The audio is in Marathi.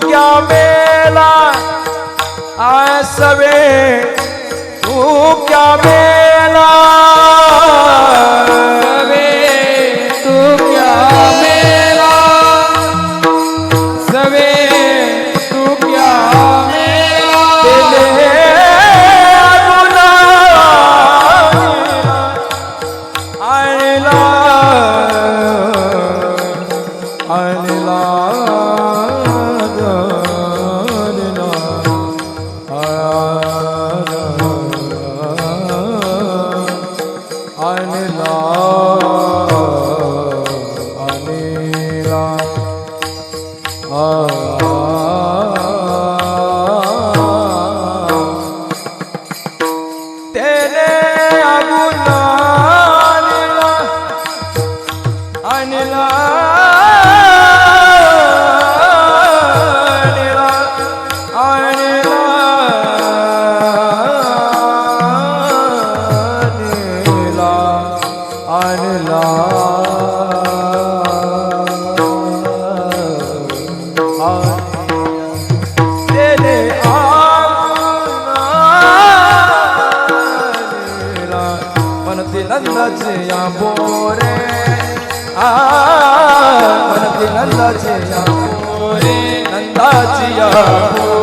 क्या मेला आए सवे तू क्या मेला सवे तू क्या मेला सवे तू क्या मेला तेरे गुना आइला आइला नंदाचे या बोरे मनती नंदाचे या बोरे नंदाची या